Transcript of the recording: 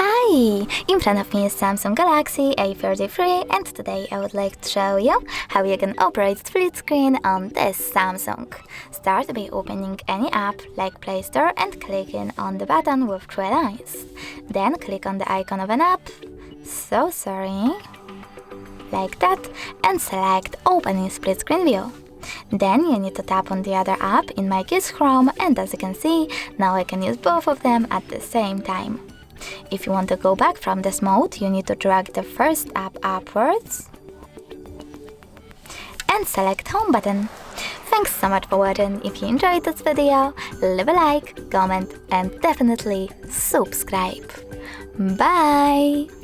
Hi! In front of me is Samsung Galaxy A33, and today I would like to show you how you can operate split screen on this Samsung. Start by opening any app like Play Store and clicking on the button with 3 lines. Then click on the icon of an app, like that, and select Open in Split Screen View. Then you need to tap on the other app, in my case Chrome, and as you can see, now I can use both of them at the same time. If you want to go back from this mode, you need to drag the first app upwards and select Home button. Thanks so much for watching. If you enjoyed this video, leave a like, comment and definitely subscribe. Bye!